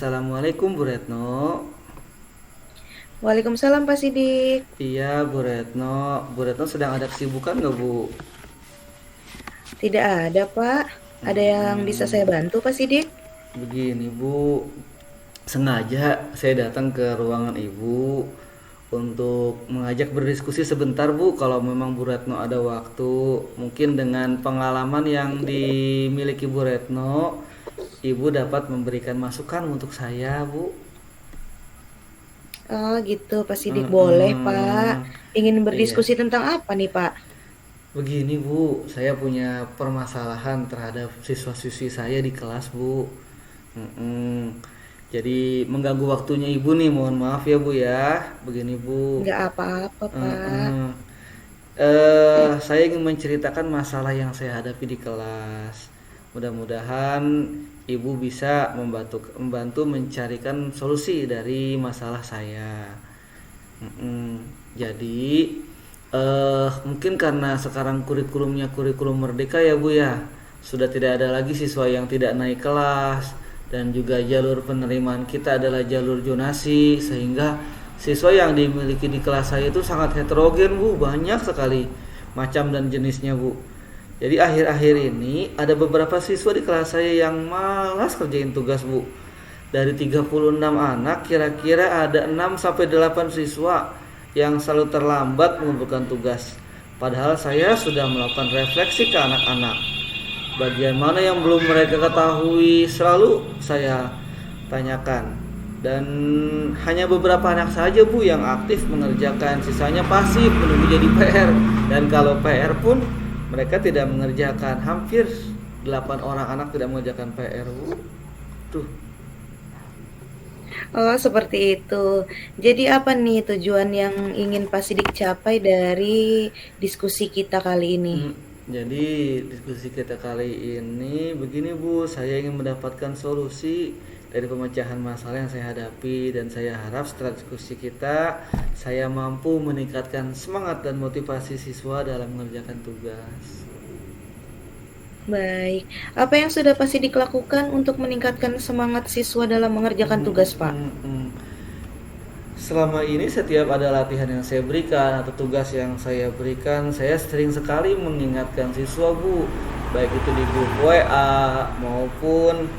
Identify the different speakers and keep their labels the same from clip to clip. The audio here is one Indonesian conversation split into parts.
Speaker 1: Assalamualaikum Bu Retno.
Speaker 2: Waalaikumsalam Pak Sidik.
Speaker 1: Iya Bu Retno. Bu Retno sedang ada kesibukan nggak Bu?
Speaker 2: Tidak ada Pak. Ada yang bisa
Speaker 1: Hmm,
Speaker 2: saya bantu Pak Sidik?
Speaker 1: begini Bu, sengaja saya datang ke ruangan Ibu untuk mengajak berdiskusi sebentar Bu. Kalau memang Bu Retno ada waktu, mungkin dengan pengalaman yang dimiliki Bu Retno, Ibu dapat memberikan masukan untuk saya Bu.
Speaker 2: Oh gitu Pak Sidik. Boleh Pak.
Speaker 1: Mm-mm.
Speaker 2: Ingin
Speaker 1: Iya.
Speaker 2: berdiskusi tentang apa nih Pak?
Speaker 1: Begini Bu, saya punya permasalahan terhadap siswa-siswi saya di kelas Bu. Mm-mm. Jadi mengganggu waktunya Ibu nih, mohon maaf ya Bu ya. Begini Bu.
Speaker 2: Nggak apa-apa Pak.
Speaker 1: Mm-mm. Saya ingin menceritakan masalah yang saya hadapi di kelas. Mudah-mudahan Ibu bisa membantu mencarikan solusi dari masalah saya. Mm-mm. Jadi mungkin karena sekarang kurikulumnya kurikulum merdeka ya Bu ya, sudah tidak ada lagi siswa yang tidak naik kelas, dan juga jalur penerimaan kita adalah jalur zonasi, sehingga siswa yang dimiliki di kelas saya itu sangat heterogen Bu, banyak sekali macam dan jenisnya Bu. Jadi akhir-akhir ini ada beberapa siswa di kelas saya yang malas kerjain tugas Bu. Dari 36 anak, kira-kira ada 6 sampai 8 siswa yang selalu terlambat mengumpulkan tugas. Padahal saya sudah melakukan refleksi ke anak-anak. Bagian mana yang belum mereka ketahui selalu saya tanyakan. Dan hanya beberapa anak saja Bu yang aktif mengerjakan, sisanya pasif menunggu jadi PR. Dan kalau PR pun mereka tidak mengerjakan. Hampir 8 orang anak tidak mengerjakan PR Bu. Tuh.
Speaker 2: Oh seperti itu. Jadi apa nih tujuan yang ingin Pak Sidik capai dari diskusi kita kali ini?
Speaker 1: Hmm, jadi diskusi kita kali ini begini Bu, saya ingin mendapatkan solusi dari pemecahan masalah yang saya hadapi, dan saya harap setelah diskusi kita saya mampu meningkatkan semangat dan motivasi siswa dalam mengerjakan tugas.
Speaker 2: Baik. Apa yang sudah Pak Sidik lakukan untuk meningkatkan semangat siswa dalam mengerjakan
Speaker 1: Hmm,
Speaker 2: tugas Pak?
Speaker 1: hmm, hmm. Selama ini setiap ada latihan yang saya berikan atau tugas yang saya berikan, saya sering sekali mengingatkan siswa Bu, baik itu di grup WA maupun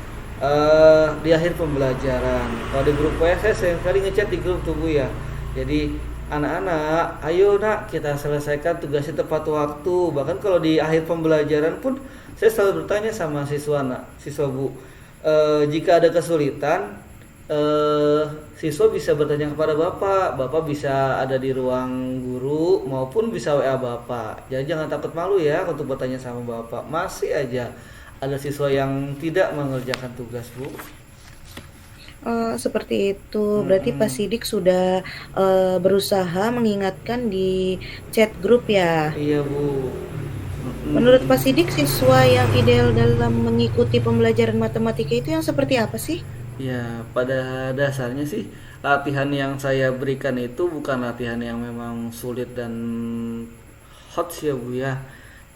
Speaker 1: di akhir pembelajaran. Kalau di grup WA saya sering sekali ngechat di grup tuh Bu ya. Jadi anak-anak, ayo nak kita selesaikan tugasnya tepat waktu. Bahkan kalau di akhir pembelajaran pun saya selalu bertanya sama siswa nak, siswa Bu, jika ada kesulitan, eh siswa bisa bertanya kepada bapak, bapak bisa ada di ruang guru maupun bisa WA bapak. Jadi jangan takut malu ya untuk bertanya sama bapak. Masih aja ada siswa yang tidak mengerjakan tugas Bu.
Speaker 2: Oh, seperti itu. Berarti Pak
Speaker 1: Mm-mm.
Speaker 2: Sidik sudah berusaha mengingatkan di chat grup ya.
Speaker 1: Iya Bu.
Speaker 2: Menurut Pak
Speaker 1: Mm-mm.
Speaker 2: Sidik, siswa yang ideal dalam mengikuti pembelajaran matematika itu yang seperti apa sih?
Speaker 1: Ya, pada dasarnya sih latihan yang saya berikan itu bukan latihan yang memang sulit dan hot sih ya Bu ya.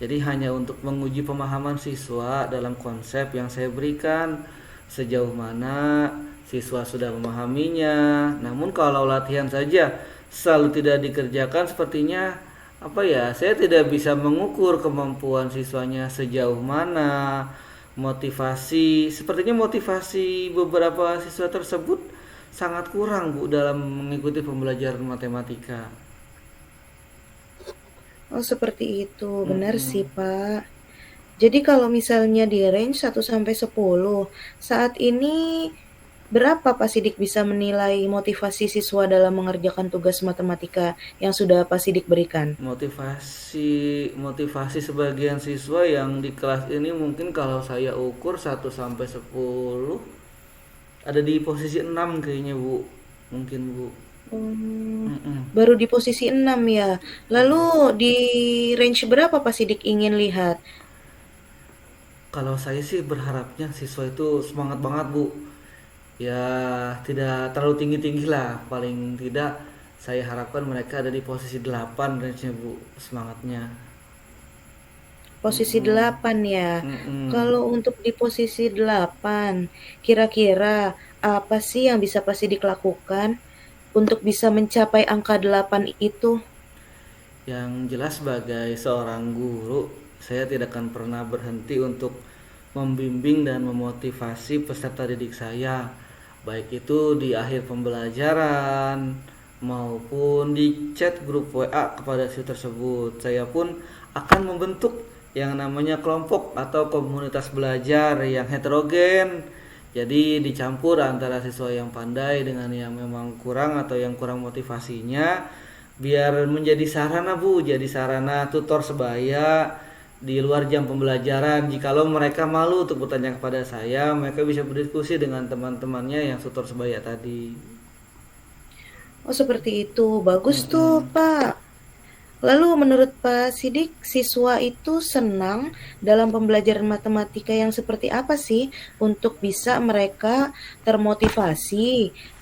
Speaker 1: Jadi hanya untuk menguji pemahaman siswa dalam konsep yang saya berikan, sejauh mana siswa sudah memahaminya. Namun kalau latihan saja selalu tidak dikerjakan, sepertinya apa ya, saya tidak bisa mengukur kemampuan siswanya sejauh mana. Sepertinya motivasi beberapa siswa tersebut sangat kurang Bu dalam mengikuti pembelajaran matematika.
Speaker 2: Oh, seperti itu. Benar sih,
Speaker 1: Mm-mm.
Speaker 2: Pak. Jadi kalau misalnya di range 1 sampai 10, saat ini berapa Pak Sidik bisa menilai motivasi siswa dalam mengerjakan tugas matematika yang sudah Pak Sidik berikan?
Speaker 1: Motivasi sebagian siswa yang di kelas ini mungkin kalau saya ukur 1 sampai 10 ada di posisi 6 kayaknya Bu. Mungkin Bu. Mm-mm.
Speaker 2: Baru di posisi 6 ya. Lalu
Speaker 1: Iya.
Speaker 2: di range berapa Pak Sidik ingin lihat?
Speaker 1: Kalau saya sih berharapnya siswa itu semangat banget Bu. Ya tidak terlalu tinggi-tinggi lah. Paling tidak saya harapkan mereka ada di posisi 8 range-nya Bu, semangatnya.
Speaker 2: Posisi
Speaker 1: Mm-mm.
Speaker 2: 8 ya.
Speaker 1: Mm-mm.
Speaker 2: Kalau untuk di posisi 8, kira-kira apa sih yang bisa Pak Sidik lakukan untuk bisa mencapai angka 8 itu?
Speaker 1: Yang jelas sebagai seorang guru, saya tidak akan pernah berhenti untuk membimbing dan memotivasi peserta didik saya, baik itu di akhir pembelajaran maupun di chat grup WA kepada siswa tersebut. Saya pun akan membentuk yang namanya kelompok atau komunitas belajar yang heterogen. Jadi dicampur antara siswa yang pandai dengan yang memang kurang atau yang kurang motivasinya, biar menjadi sarana Bu, jadi sarana tutor sebaya di luar jam pembelajaran. Jikalau mereka malu untuk bertanya kepada saya, mereka bisa berdiskusi dengan teman-temannya yang tutor sebaya tadi.
Speaker 2: Oh, seperti itu. Bagus tuh,
Speaker 1: Mm-mm.
Speaker 2: Pak. Lalu menurut Pak Sidik, siswa itu senang dalam pembelajaran matematika yang seperti apa sih untuk bisa mereka termotivasi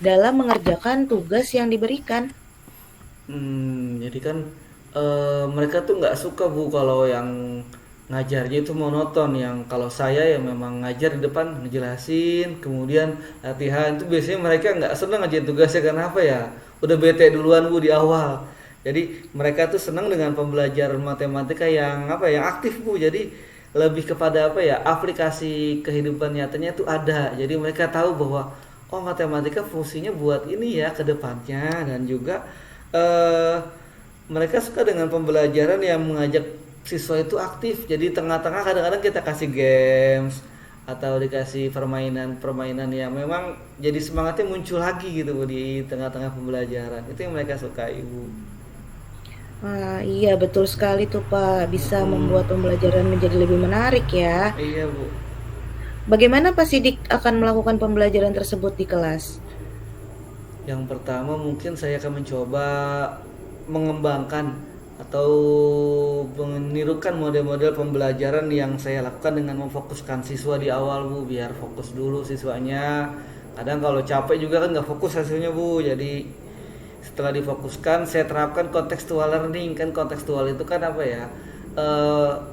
Speaker 2: dalam mengerjakan tugas yang diberikan?
Speaker 1: Jadi kan mereka tuh nggak suka Bu kalau yang ngajarnya itu monoton. Yang kalau saya yang memang ngajar di depan ngejelasin, kemudian latihan itu biasanya mereka nggak senang ngajarin tugasnya karena apa ya? Udah bete duluan Bu di awal. Jadi mereka tuh senang dengan pembelajaran matematika yang apa ya, yang aktif Bu. Jadi lebih kepada apa ya, aplikasi kehidupan nyatanya itu ada. Jadi mereka tahu bahwa oh matematika fungsinya buat ini ya ke depannya. Dan juga eh, mereka suka dengan pembelajaran yang mengajak siswa itu aktif. Jadi tengah-tengah kadang-kadang kita kasih games atau dikasih permainan-permainan yang memang jadi semangatnya muncul lagi gitu Bu di tengah-tengah pembelajaran. Itu yang mereka suka Ibu.
Speaker 2: Ah, iya betul sekali tuh Pak, bisa membuat
Speaker 1: Mm-mm.
Speaker 2: pembelajaran menjadi lebih menarik ya.
Speaker 1: Iya Bu.
Speaker 2: Bagaimana Pak Sidik akan melakukan pembelajaran tersebut di kelas?
Speaker 1: Yang pertama mungkin saya akan mencoba mengembangkan atau menirukan model-model pembelajaran yang saya lakukan dengan memfokuskan siswa di awal Bu, biar fokus dulu siswanya. Kadang kalau capek juga kan nggak fokus hasilnya Bu. Jadi setelah difokuskan saya terapkan contextual learning. Kan contextual itu kan apa ya,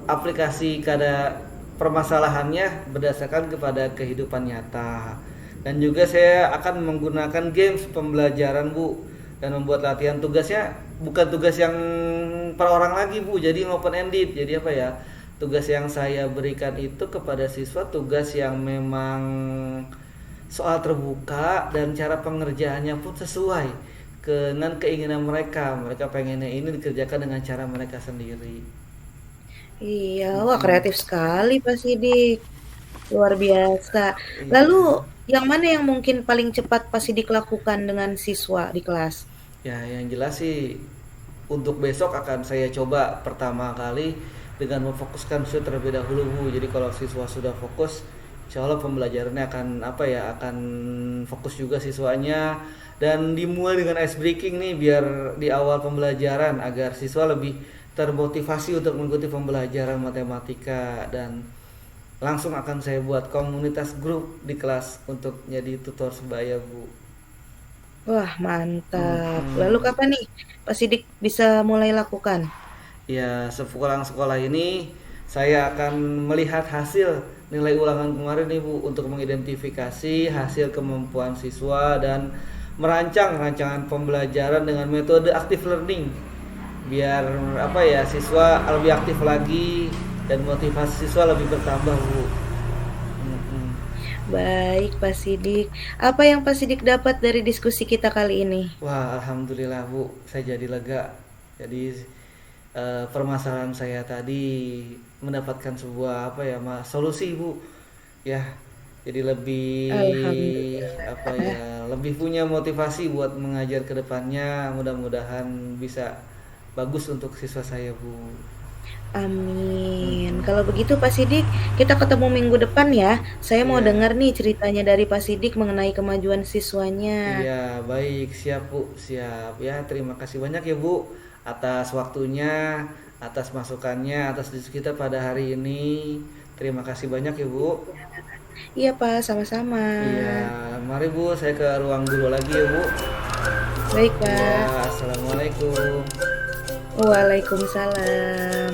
Speaker 1: aplikasi kada permasalahannya berdasarkan kepada kehidupan nyata. Dan juga saya akan menggunakan games pembelajaran Bu, dan membuat latihan tugasnya bukan tugas yang per orang lagi Bu, jadi open ended. Jadi apa ya, tugas yang saya berikan itu kepada siswa tugas yang memang soal terbuka, dan cara pengerjaannya pun sesuai dengan keinginan mereka. Mereka pengennya ini dikerjakan dengan cara mereka sendiri.
Speaker 2: Iya, wah
Speaker 1: Mm-mm.
Speaker 2: kreatif sekali Pak Sidik, luar biasa. Lalu
Speaker 1: Iya.
Speaker 2: yang mana yang mungkin paling cepat Pak Sidik lakukan dengan siswa di kelas?
Speaker 1: Ya, yang jelas sih untuk besok akan saya coba pertama kali dengan memfokuskan siswa terlebih dahulu Bu. Jadi kalau siswa sudah fokus, insya Allah pembelajarannya akan apa ya, akan fokus juga siswanya. Dan dimulai dengan ice breaking nih, biar di awal pembelajaran agar siswa lebih termotivasi untuk mengikuti pembelajaran matematika. Dan langsung akan saya buat komunitas grup di kelas untuk jadi tutor sebaya Bu.
Speaker 2: Wah mantap. Lalu
Speaker 1: Hmm.
Speaker 2: kapan nih Pak Sidik bisa mulai lakukan?
Speaker 1: Ya, sepulang sekolah ini saya akan melihat hasil nilai ulangan kemarin nih Bu, untuk mengidentifikasi hasil kemampuan siswa dan merancang rancangan pembelajaran dengan metode active learning, biar apa ya, siswa lebih aktif lagi dan motivasi siswa lebih bertambah Bu. Mm-mm.
Speaker 2: Baik Pak Sidik. Apa yang Pak Sidik dapat dari diskusi kita kali ini?
Speaker 1: Wah, alhamdulillah Bu, saya jadi lega. Jadi permasalahan saya tadi mendapatkan sebuah apa ya, solusi Bu. Ya, jadi lebih apa
Speaker 2: Alhamdulillah.
Speaker 1: ya, lebih punya motivasi buat mengajar ke depannya. Mudah-mudahan bisa bagus untuk siswa saya Bu.
Speaker 2: Amin.
Speaker 1: Mm-mm.
Speaker 2: Kalau begitu Pak Sidik, kita ketemu minggu depan ya. Saya mau
Speaker 1: Iya,
Speaker 2: dengar nih ceritanya dari Pak Sidik mengenai kemajuan siswanya.
Speaker 1: iya, baik, siap Bu, siap. Ya, terima kasih banyak ya Bu atas waktunya, atas masukannya, atas diskusi kita pada hari ini. Terima kasih banyak ya Bu.
Speaker 2: Iya Pak, sama-sama.
Speaker 1: Iya, mari Bu, saya ke ruang guru lagi ya Bu.
Speaker 2: Baik
Speaker 1: Iya,
Speaker 2: Pak.
Speaker 1: assalamualaikum.
Speaker 2: Waalaikumsalam.